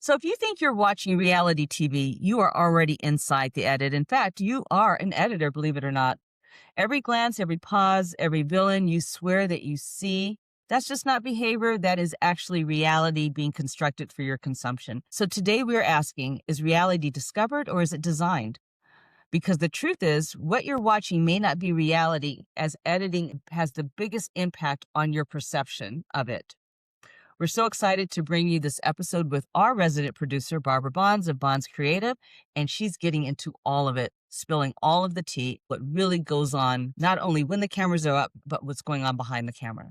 So if you think you're watching reality TV, you are already inside the edit. In fact, you are an editor, believe it or not. Every glance, every pause, every villain you swear that you see, that's just not behavior. That is actually reality being constructed for your consumption. So today we're asking, is reality discovered or is it designed? Because the truth is, what you're watching may not be reality, as editing has the biggest impact on your perception of it. We're so excited to bring you this episode with our resident producer, Barbara Bonds of Bonds Creative, and she's getting into all of it, spilling all of the tea, what really goes on, not only when the cameras are up, but what's going on behind the camera.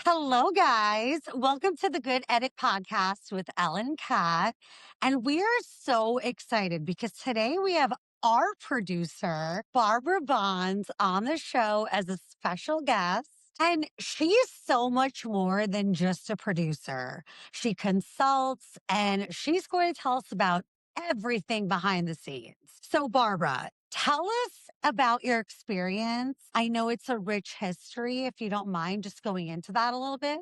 Hello, guys. Welcome to the Good Edit podcast with Elle and Kat. And we are so excited because today we have our producer, Barbara Bonds, on the show as a special guest. And she is so much more than just a producer. She consults and she's going to tell us about everything behind the scenes. So, Barbara, tell us about your experience. I know it's a rich history. If you don't mind just going into that a little bit.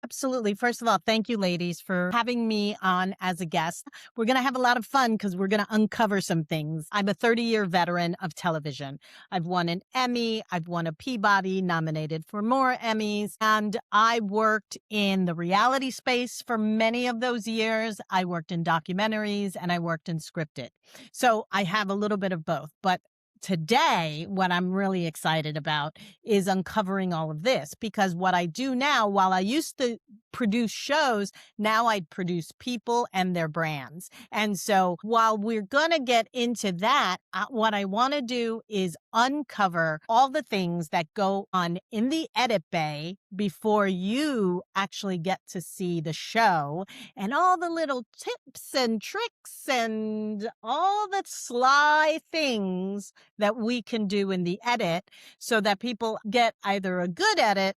Absolutely. First of all, thank you, ladies, for having me on as a guest. We're going to have a lot of fun because we're going to uncover some things. I'm a 30-year veteran of television. I've won an Emmy. I've won a Peabody, nominated for more Emmys. And I worked in the reality space for many of those years. I worked in documentaries and I worked in scripted. So I have a little bit of both. But today, what I'm really excited about is uncovering all of this, because what I do now, while I used to produce shows, now I produce people and their brands. And so while we're going to get into that, what I want to do is uncover all the things that go on in the edit bay before you actually get to see the show, and all the little tips and tricks and all the sly things that we can do in the edit so that people get either a good edit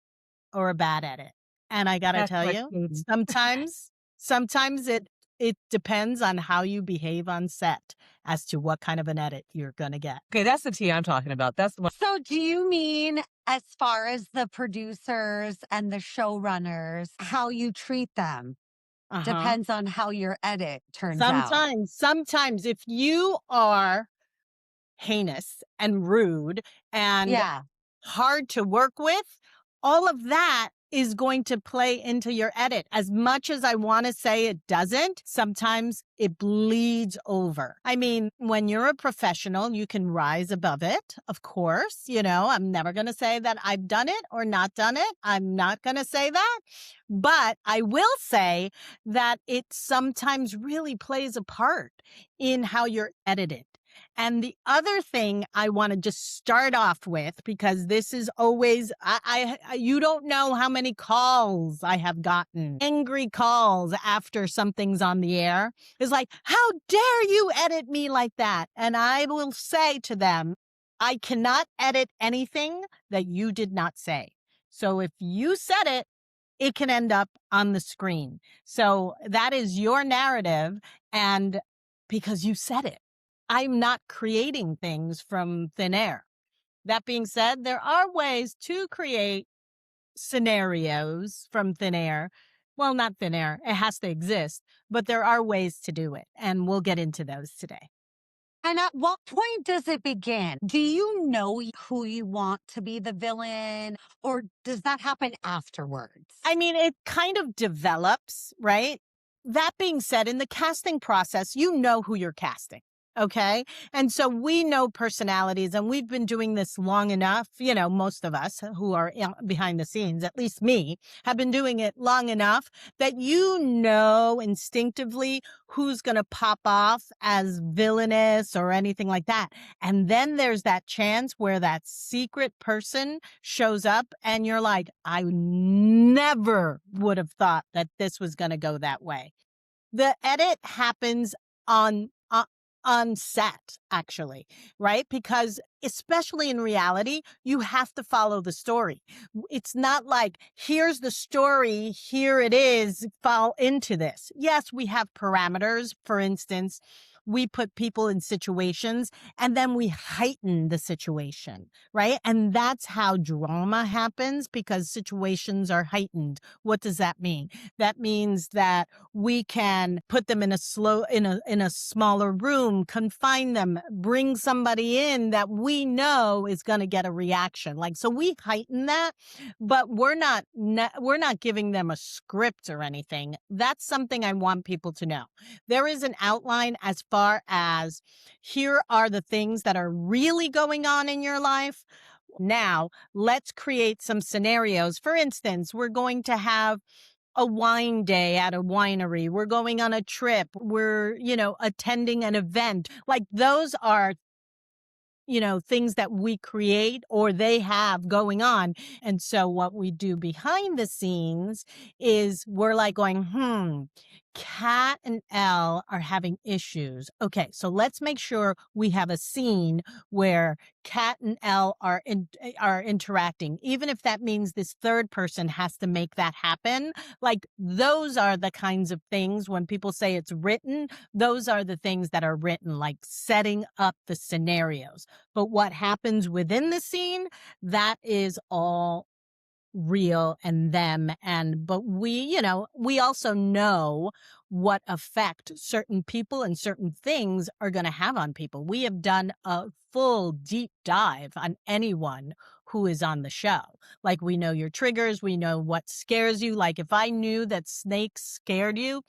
or a bad edit. And I got to That's tell like, you, sometimes it depends on how you behave on set as to what kind of an edit you're going to get. okay, that's the tea I'm talking about. That's the one. So, do you mean as far as the producers and the showrunners, how you treat them Uh-huh. depends on how your edit turns out? Sometimes if you are heinous and rude and Yeah. hard to work with, all of that is going to play into your edit. As much as I want to say it doesn't, sometimes it bleeds over. I mean, when you're a professional, you can rise above it, of course. I'm never going to say that I've done it or not done it. I'm not going to say that. But I will say that it sometimes really plays a part in how you're edited. And the other thing I want to just start off with, because this is always, you don't know how many calls I have gotten, angry calls after something's on the air. It's like, how dare you edit me like that? And I will say to them, I cannot edit anything that you did not say. So if you said it, it can end up on the screen. So that is your narrative. And because you said it. I'm not creating things from thin air. That being said, there are ways to create scenarios from thin air. Well, not thin air. It has to exist, but there are ways to do it. And we'll get into those today. And at what point does it begin? Do you know who you want to be the villain, or does that happen afterwards? I mean, it kind of develops, right? That being said, in the casting process, you know who you're casting. Okay. And so we know personalities, and we've been doing this long enough. Most of us who are behind the scenes, at least me, have been doing it long enough that instinctively who's going to pop off as villainous or anything like that. And then there's that chance where that secret person shows up and you're like, I never would have thought that this was going to go that way. The edit happens on set, actually, right? Because especially in reality, you have to follow the story. It's not like, here's the story, here it is, fall into this. Yes, we have parameters. For instance, we put people in situations and then we heighten the situation, right? And that's how drama happens because situations are heightened. What does that mean? That means that we can put them in a smaller room, confine them, bring somebody in that we know is going to get a reaction. Like, so we heighten that, but we're not giving them a script or anything. That's something I want people to know. There is an outline as far as here are the things that are really going on in your life. Now, let's create some scenarios. For instance, we're going to have a wine day at a winery. We're going on a trip. We're, attending an event. Like those are things that we create or they have going on. And so what we do behind the scenes is we're like going, Kat and Elle are having issues. Okay, so let's make sure we have a scene where Kat and Elle are interacting, even if that means this third person has to make that happen. Like those are the kinds of things when people say it's written, those are the things that are written, like setting up the scenarios. But what happens within the scene, that is all real and them. But we also know what effect certain people and certain things are going to have on people. We have done a full deep dive on anyone who is on the show. Like we know your triggers, we know what scares you. Like if I knew that snakes scared you,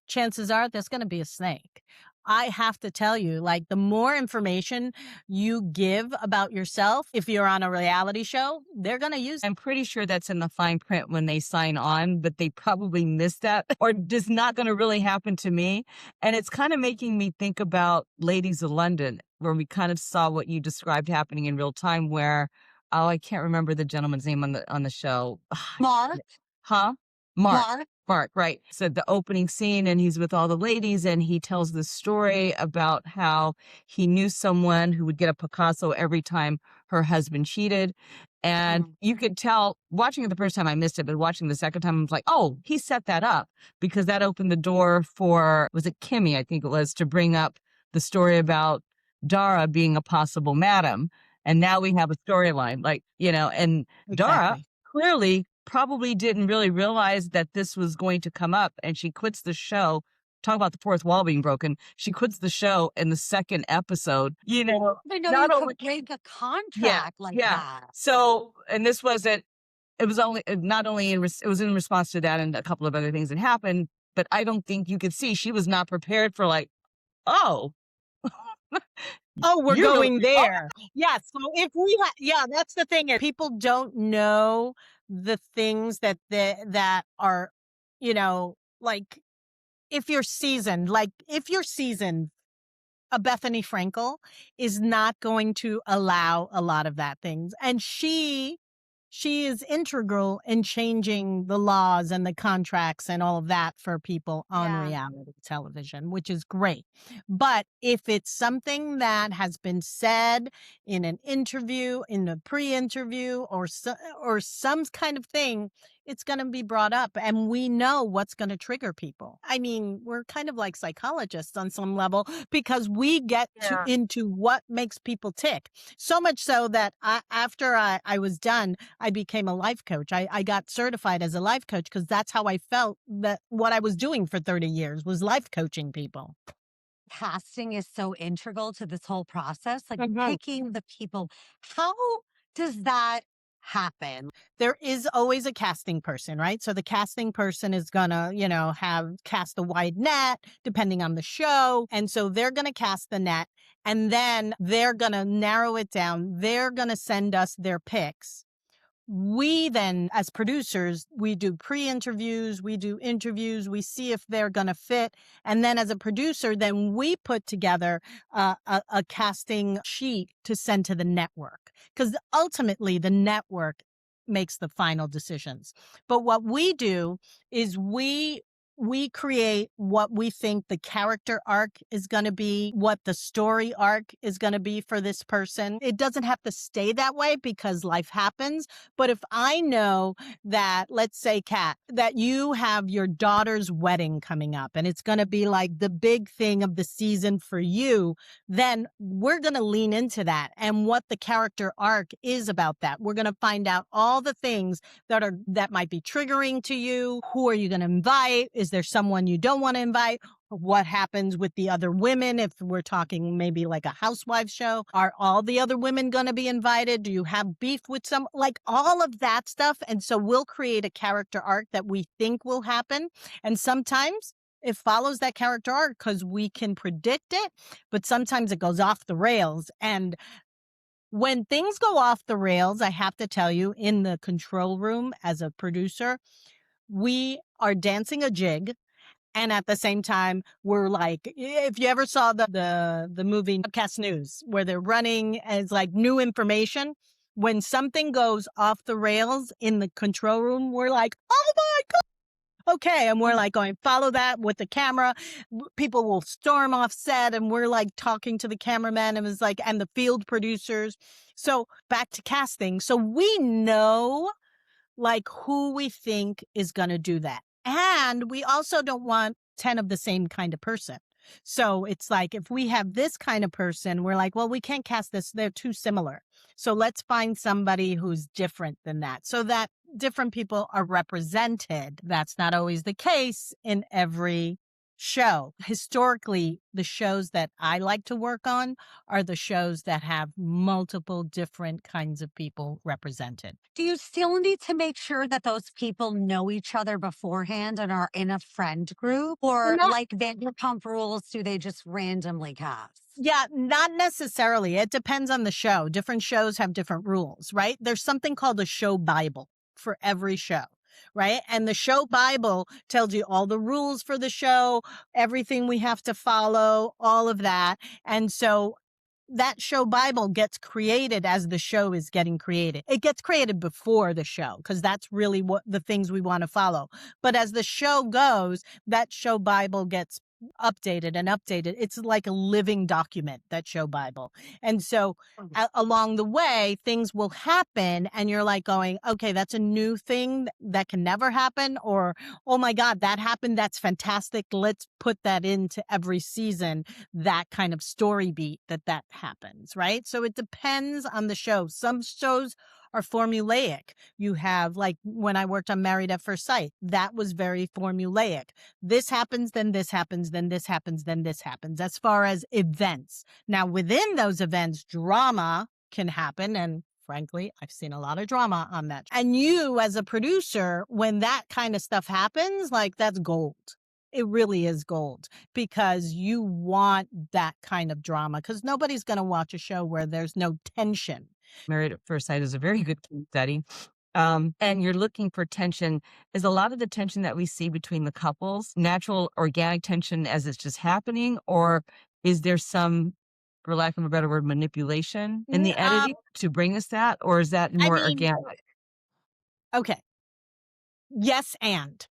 chances are there's going to be a snake. I have to tell you, like the more information you give about yourself, if you're on a reality show, they're going to use it. I'm pretty sure that's in the fine print when they sign on, but they probably missed that or just not going to really happen to me. And it's kind of making me think about Ladies of London, where we kind of saw what you described happening in real time where, oh, I can't remember the gentleman's name on the show. Mark, Huh? Mark. Mark, Mark, right. So the opening scene and he's with all the ladies and he tells the story about how he knew someone who would get a Picasso every time her husband cheated. And you could tell watching it the first time I missed it, but watching the second time I was like, oh, he set that up because that opened the door for, was it Kimmy? I think it was to bring up the story about Dara being a possible madam. And now we have a storyline and Dara Exactly. clearly probably didn't really realize that this was going to come up and she quits the show. Talk about the fourth wall being broken. She quits the show in the second episode, I know you not only, could break a yeah, contract like yeah. that. So, and this wasn't, it was only, not only it was in response to that and a couple of other things that happened, but I don't think you could see she was not prepared for like, oh, Oh, we're you really going are. there. Yeah. So if yeah, that's the thing. People don't know the things that are, like if you're seasoned, a Bethany Frankel is not going to allow a lot of that things. And she is integral in changing the laws and the contracts and all of that for people on Yeah. reality television, which is great. But if it's something that has been said in an interview, in a pre-interview, or some kind of thing, it's going to be brought up and we know what's going to trigger people. I mean, we're kind of like psychologists on some level because we get into what makes people tick. So much so that after I was done, I became a life coach. I got certified as a life coach because that's how I felt that what I was doing for 30 years was life coaching people. Casting is so integral to this whole process, like Mhm. picking the people. How does that happen? There is always a casting person, right? So the casting person is gonna, have cast a wide net depending on the show. And so they're gonna cast the net and then they're gonna narrow it down. They're gonna send us their picks. We then, as producers, we do pre-interviews, we do interviews, we see if they're going to fit. And then as a producer, then we put together a casting sheet to send to the network. Because ultimately, the network makes the final decisions. But what we do is we we create what we think the character arc is going to be, what the story arc is going to be for this person. It doesn't have to stay that way because life happens. But if I know that, let's say, Kat, that you have your daughter's wedding coming up and it's going to be like the big thing of the season for you, then we're going to lean into that and what the character arc is about that. We're going to find out all the things that might be triggering to you. Who are you going to invite? Is there someone you don't want to invite? What happens with the other women? If we're talking maybe like a housewives show, are all the other women going to be invited? Do you have beef with some, like all of that stuff? And so we'll create a character arc that we think will happen. And sometimes it follows that character arc because we can predict it, but sometimes it goes off the rails. And when things go off the rails, I have to tell you, in the control room as a producer, we are dancing a jig. And at the same time, we're like, if you ever saw the movie Broadcast News, where they're running as like new information, when something goes off the rails in the control room, we're like, oh my God. Okay. And we're like going, follow that with the camera. People will storm off set and we're like talking to the cameraman and was like, and the field producers. So back to casting. So we know like who we think is going to do that. And we also don't want 10 of the same kind of person. So it's like, if we have this kind of person, we're like, well, we can't cast this. They're too similar. So let's find somebody who's different than that so that different people are represented. That's not always the case in every show. Historically, the shows that I like to work on are the shows that have multiple different kinds of people represented. Do you still need to make sure that those people know each other beforehand and are in a friend group? Or Not like Vanderpump Rules, do they just randomly cast? Yeah, not necessarily. It depends on the show. Different shows have different rules, right? There's something called a show Bible for every show, right? And the show Bible tells you all the rules for the show, everything we have to follow, all of that. And so that show Bible gets created as the show is getting created. It gets created before the show because that's really what the things we want to follow. But as the show goes, that show Bible gets updated and updated. It's like a living document, that show Bible. And so along the way, things will happen and you're like going, okay, that's a new thing that can never happen. Or, oh my God, that happened. That's fantastic. Let's put that into every season, that kind of story beat that happens, right? So it depends on the show. Some shows are formulaic. You have, like when I worked on Married at First Sight, that was very formulaic. This happens, then this happens, then this happens, then this happens, as far as events. Now, within those events, drama can happen. And frankly, I've seen a lot of drama on that. And you, as a producer, when that kind of stuff happens, like that's gold. It really is gold because you want that kind of drama because nobody's going to watch a show where there's no tension. Married at First Sight is a very good case study. And you're looking for tension. Is a lot of the tension that we see between the couples natural, organic tension as it's just happening, or is there some, for lack of a better word, manipulation in the editing to bring us that, or is that more organic? Okay. Yes, and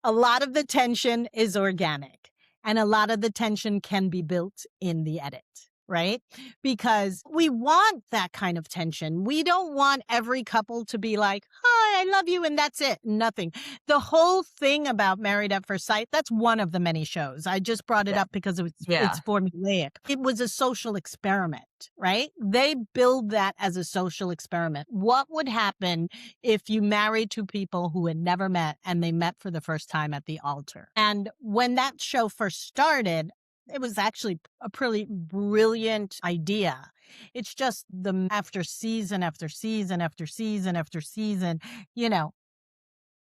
a lot of the tension is organic, and a lot of the tension can be built in the edit. Right? Because we want that kind of tension. We don't want every couple to be like, hi, I love you, and that's it. Nothing. The whole thing about Married at First Sight, that's one of the many shows. I just brought it up because it's formulaic. It was a social experiment, right? They build that as a social experiment. What would happen if you married two people who had never met and they met for the first time at the altar? And when that show first started, it was actually a pretty brilliant idea. It's just after season after season after season after season, you know,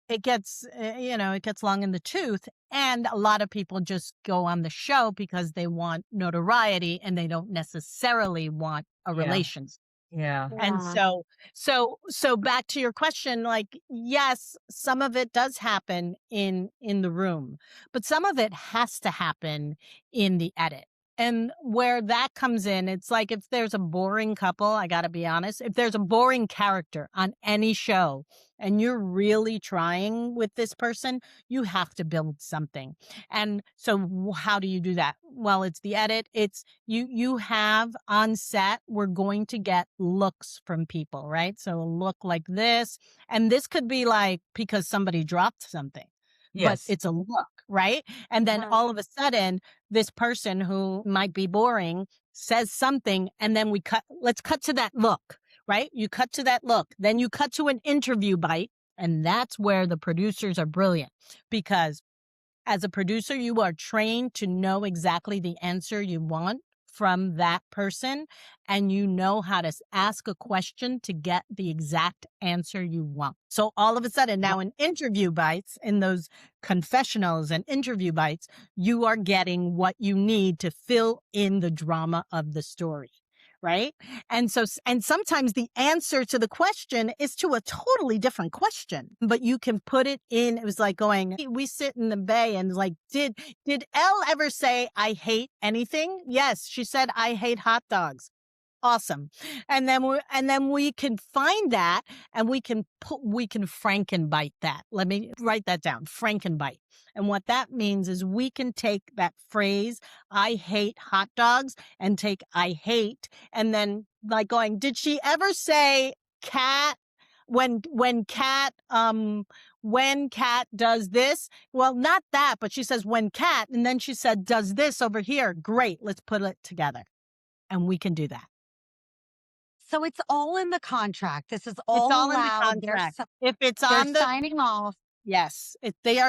it gets, it gets long in the tooth. And a lot of people just go on the show because they want notoriety and they don't necessarily want a relationship. Yeah. And so back to your question, like, yes, some of it does happen in the room, but some of it has to happen in the edit. And where that comes in, it's like if there's a boring couple, I got to be honest, if there's a boring character on any show and you're really trying with this person, you have to build something. And so how do you do that? Well, it's the edit. It's you have on set, we're going to get looks from people, right? So a look like this, and this could be like because somebody dropped something, but Yes. it's a look, right? And then all of a sudden, this person who might be boring says something, and then let's cut to that look, right? You cut to that look, then you cut to an interview bite. And that's where the producers are brilliant, because as a producer, you are trained to know exactly the answer you want from that person, and you know how to ask a question to get the exact answer you want. So all of a sudden now in interview bites, in those confessionals and interview bites, you are getting what you need to fill in the drama of the story. Right. And so, and sometimes the answer to the question is to a totally different question, but you can put it in. It was like going, we sit in the bay and like, did Elle ever say, I hate anything? Yes. She said, I hate hot dogs. Awesome. And then we can find that, and we can Frankenbite that. Let me write that down. Frankenbite. And what that means is we can take that phrase, I hate hot dogs, and take I hate, and then like going, did she ever say cat when cat does this? Well, not that, but she says when cat, and then she said does this over here. Great. Let's put it together. And we can do that. So it's all in the contract. This is It's all all in the allowed. contract. If it's They're on the signing off. yes, they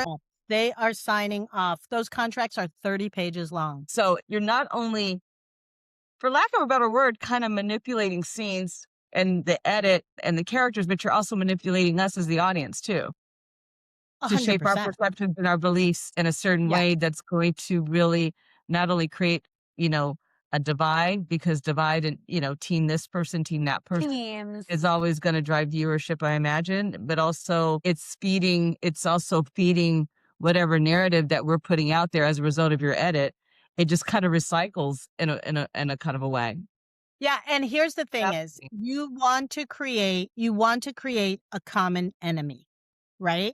are signing off. Those contracts are 30 pages long. So you're not only, for lack of a better word, kind of manipulating scenes and the edit and the characters, but you're also manipulating us as the audience too, to shape our 100%. perceptions and our beliefs in a certain Yeah. way that's going to really not only create, a divide, because divide and, team this person, team that person Teams. is always going to drive viewership, I imagine, but also it's also feeding whatever narrative that we're putting out there as a result of your edit. It just kind of recycles in a kind of a way. Yeah, and here's the thing is Absolutely. you want to create a common enemy, right?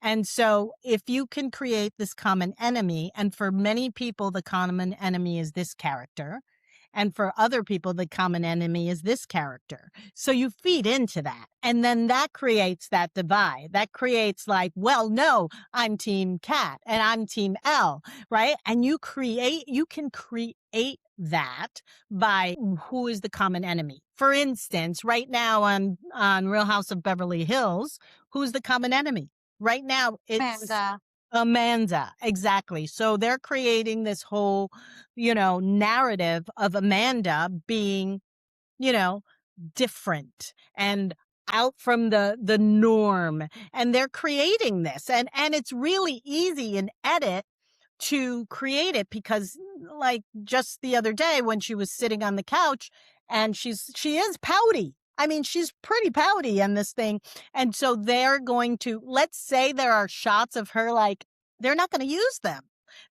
And so if you can create this common enemy, and for many people the common enemy is this character, and for other people the common enemy is this character. So you feed into that, and then that creates that divide. That creates like, well, no, I'm team Cat and I'm team L, right? And you can create that by who is the common enemy. For instance, right now on Real House of Beverly Hills, who's the common enemy? Right now, it's Amanda. Exactly. So they're creating this whole, narrative of Amanda being, you know, different and out from the norm. And they're creating this. And it's really easy in edit to create it because like just the other day when she was sitting on the couch and she is pouty. I mean, she's pretty pouty on this thing. And so they're going to, let's say there are shots of her, like, they're not going to use them.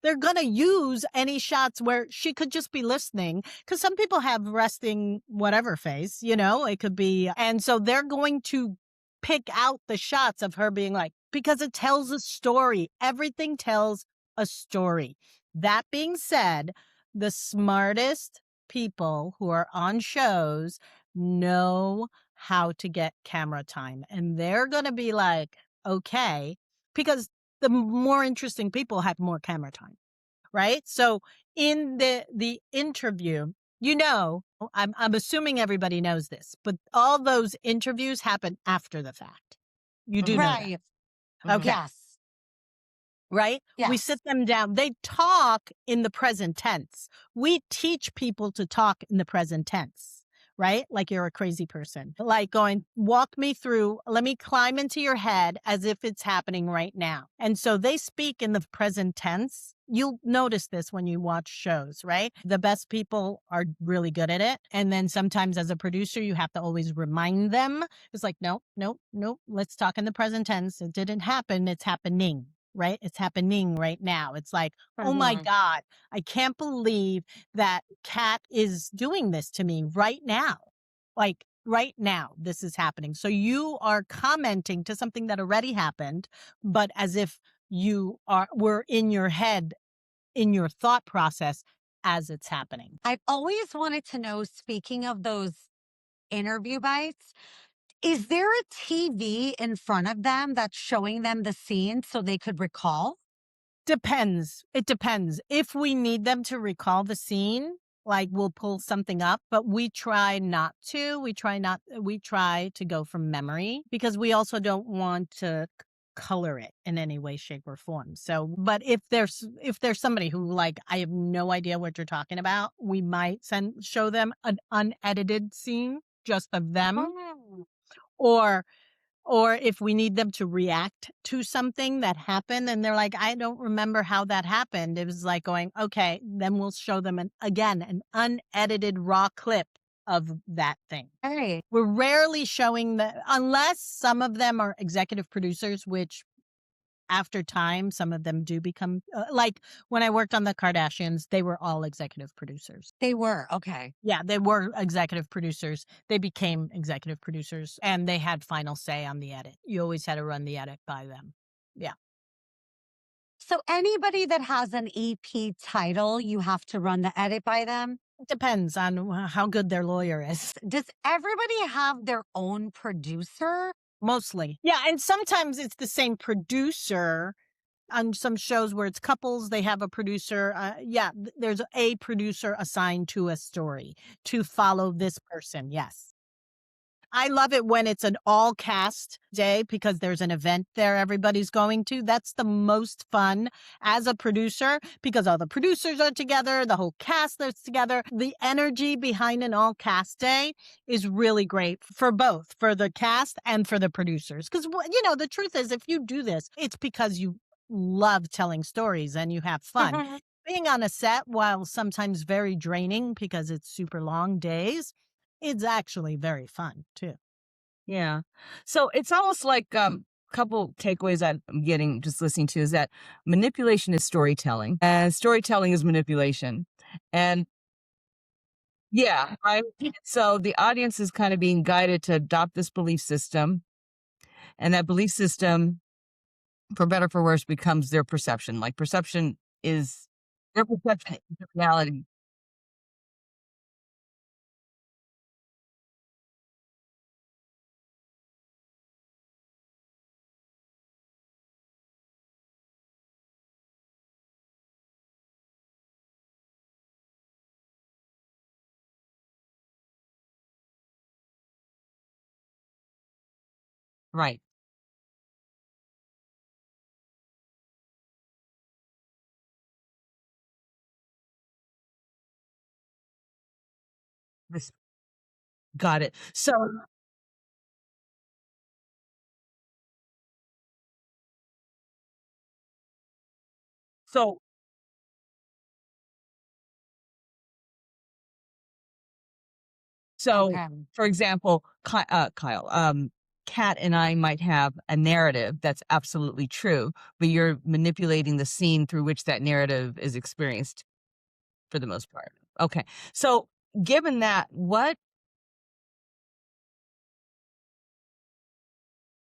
They're going to use any shots where she could just be listening because some people have resting whatever face, it could be. And so they're going to pick out the shots of her being like, because it tells a story. Everything tells a story. That being said, the smartest people who are on shows know how to get camera time. And they're going to be like, okay, because the more interesting people have more camera time, right? So in the interview, I'm assuming everybody knows this, but all those interviews happen after the fact. You do know that. Right. Okay. Yes. Right? We Yes. sit them down. They talk in the present tense. We teach people to talk in the present tense, right? Like you're a crazy person. Like going, walk me through, let me climb into your head as if it's happening right now. And so they speak in the present tense. You'll notice this when you watch shows, right? The best people are really good at it. And then sometimes as a producer, you have to always remind them. It's like, no, let's talk in the present tense. It didn't happen. It's happening. right? It's happening right now. It's like, oh my Mhm. God, I can't believe that Kat is doing this to me right now. Like right now, this is happening. So you are commenting to something that already happened, but as if were in your head, in your thought process as it's happening. I've always wanted to know, speaking of those interview bites, is there a TV in front of them that's showing them the scene so they could recall? Depends. It depends. If we need them to recall the scene, like we'll pull something up, but we try not to. We try to go from memory because we also don't want to color it in any way, shape, or form. So, but if there's somebody who like I have no idea what you're talking about, we might show them an unedited scene just of them, Oh. or or if we need them to react to something that happened and they're like, I don't remember how that happened. It was like going, okay, then we'll show them an unedited raw clip of that thing. Hey. We're rarely showing unless some of them are executive producers, which after time, some of them do become like when I worked on the Kardashians, they were all executive producers. They were. Okay. Yeah, they were executive producers. They became executive producers and they had final say on the edit. You always had to run the edit by them. Yeah. So anybody that has an EP title, you have to run the edit by them? It depends on how good their lawyer is. Does everybody have their own producer? Mostly. Yeah, and sometimes it's the same producer. On some shows where it's couples, they have a producer. There's a producer assigned to a story to follow this person. Yes. I love it when it's an all cast day because there's an event there everybody's going to. That's the most fun as a producer because all the producers are together, the whole cast is together. The energy behind an all cast day is really great for both, for the cast and for the producers. Because, the truth is, if you do this, it's because you love telling stories and you have fun. Being on a set, while sometimes very draining because it's super long days, it's actually very fun too. Yeah. So it's almost like couple takeaways that I'm getting just listening to is that manipulation is storytelling and storytelling is manipulation. And yeah, right. So the audience is kind of being guided to adopt this belief system, and that belief system, for better or for worse, becomes their perception. Like perception is their perception is reality. Right. This- Got it. So So, Okay. for example, Kyle, Kat and I might have a narrative that's absolutely true, but you're manipulating the scene through which that narrative is experienced for the most part. Okay. So, given that, what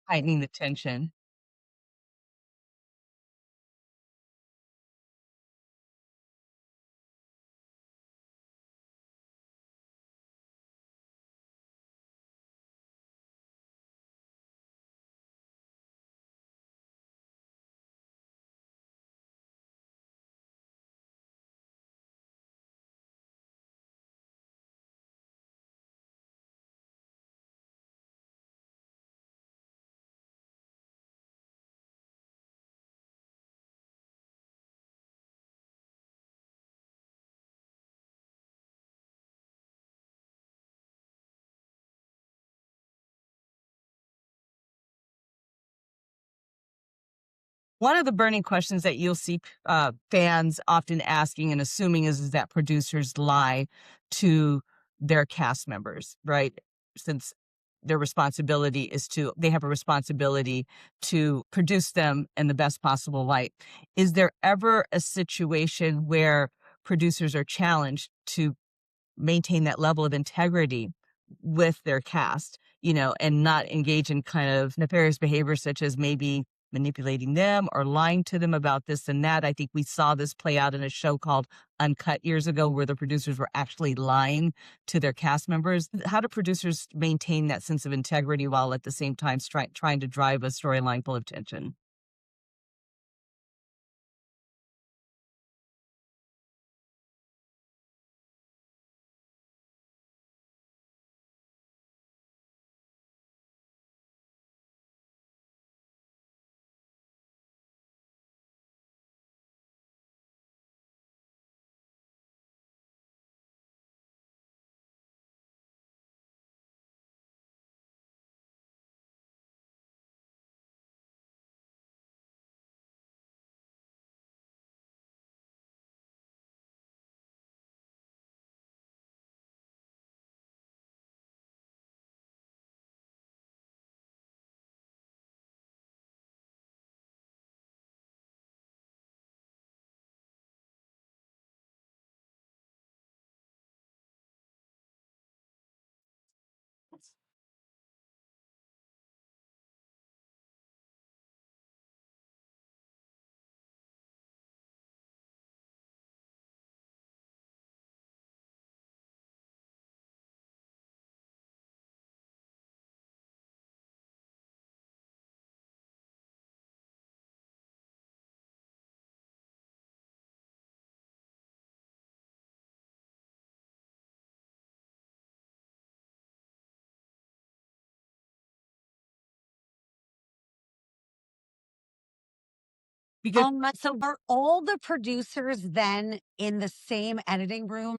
heightening the tension? One of the burning questions that you'll see fans often asking and assuming is that producers lie to their cast members, right? Since their responsibility is to they have a responsibility to produce them in the best possible light. Is there ever a situation where producers are challenged to maintain that level of integrity with their cast, and not engage in kind of nefarious behavior such as maybe manipulating them or lying to them about this and that? I think we saw this play out in a show called Uncut years ago where the producers were actually lying to their cast members. How do producers maintain that sense of integrity while at the same time trying to drive a storyline full of tension? Because So are all the producers then in the same editing room?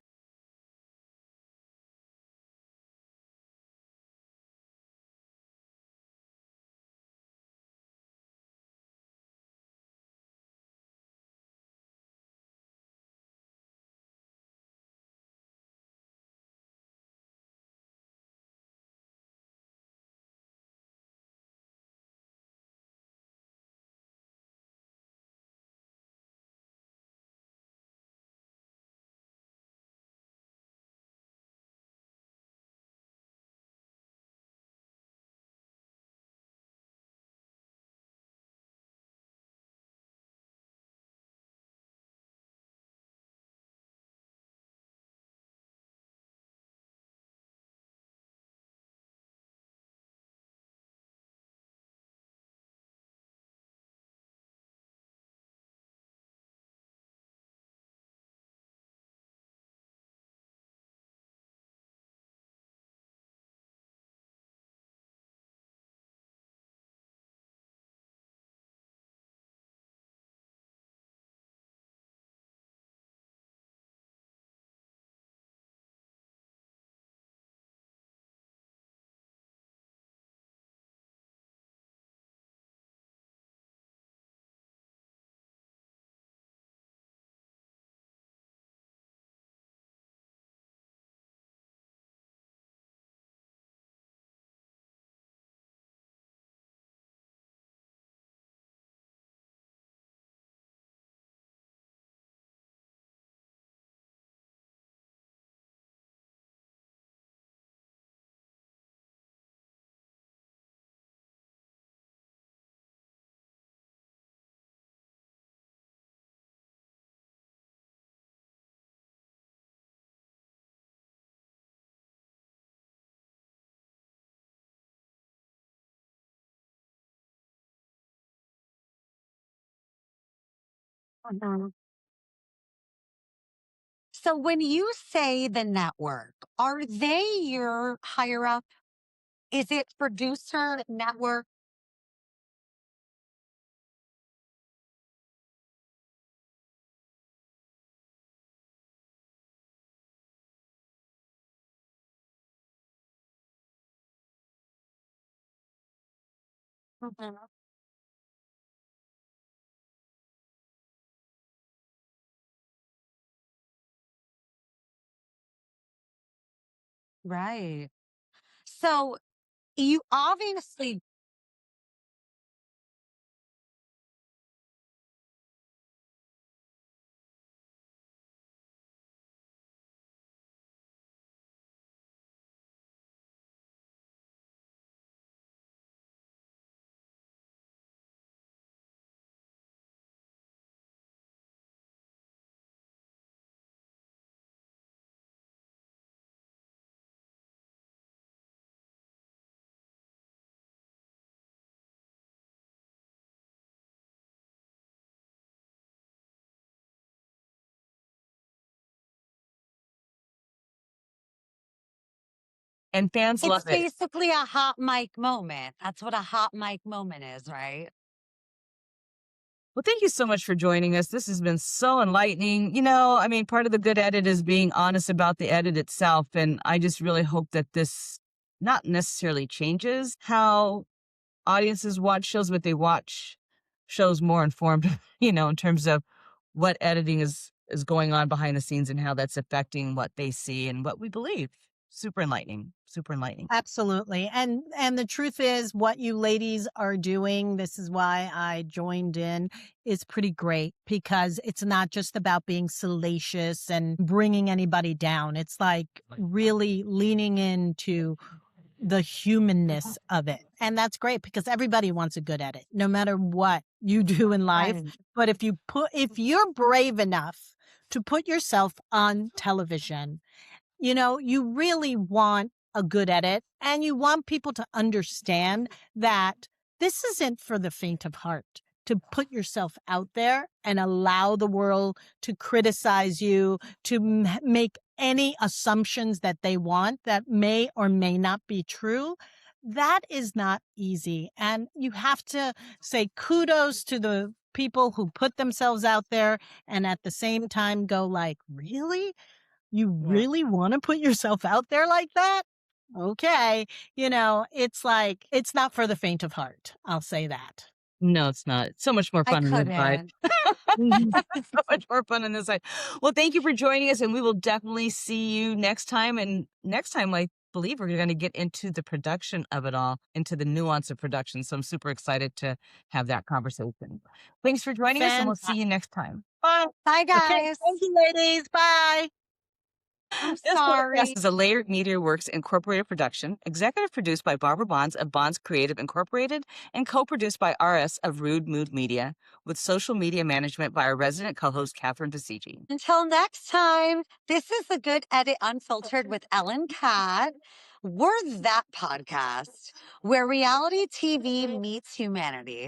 Mhm. So when you say the network, are they your higher up? Is it producer network? Mhm. Right. So you obviously And fans it's love it. basically a hot mic moment. That's what a hot mic moment is, right? Well, thank you so much for joining us. This has been so enlightening. I mean, part of the good edit is being honest about the edit itself. And I just really hope that this not necessarily changes how audiences watch shows, but they watch shows more informed, in terms of what editing is going on behind the scenes and how that's affecting what they see and what we believe. Super enlightening. Super enlightening. Absolutely. And the truth is what you ladies are doing, this is why I joined in, is pretty great because it's not just about being salacious and bringing anybody down. It's like really leaning into the humanness of it. And that's great because everybody wants a good edit, no matter what you do in life. Right. But if you're brave enough to put yourself on television, you really want a good edit and you want people to understand that this isn't for the faint of heart to put yourself out there and allow the world to criticize you, to make any assumptions that they want that may or may not be true. That is not easy. And you have to say kudos to the people who put themselves out there and at the same time go like, really? You Yeah. really wanna put yourself out there like that? Okay. It's like it's not for the faint of heart, I'll say that. No, it's not. It's so much more I fun on this side. couldn't. Mhm. So much more fun on this side. Well, thank you for joining us, and we will definitely see you next time. And next time, I believe we're going to get into the production of it all, into the nuance of production. So I'm super excited to have that conversation. Thanks for joining us, and we'll see Fanta you next time. Bye. Bye, Okay, guys. thank you, ladies. Bye. I'm This podcast sorry. is a Layered Media Works Incorporated production, executive produced by Barbara Bonds of Bonds Creative Incorporated, and co-produced by RS of Rude Mood Media, with social media management by our resident co-host Catherine Basigi. Until next time, this is the Good Edit Unfiltered with Ellen Cat. We're that podcast where reality TV meets humanity.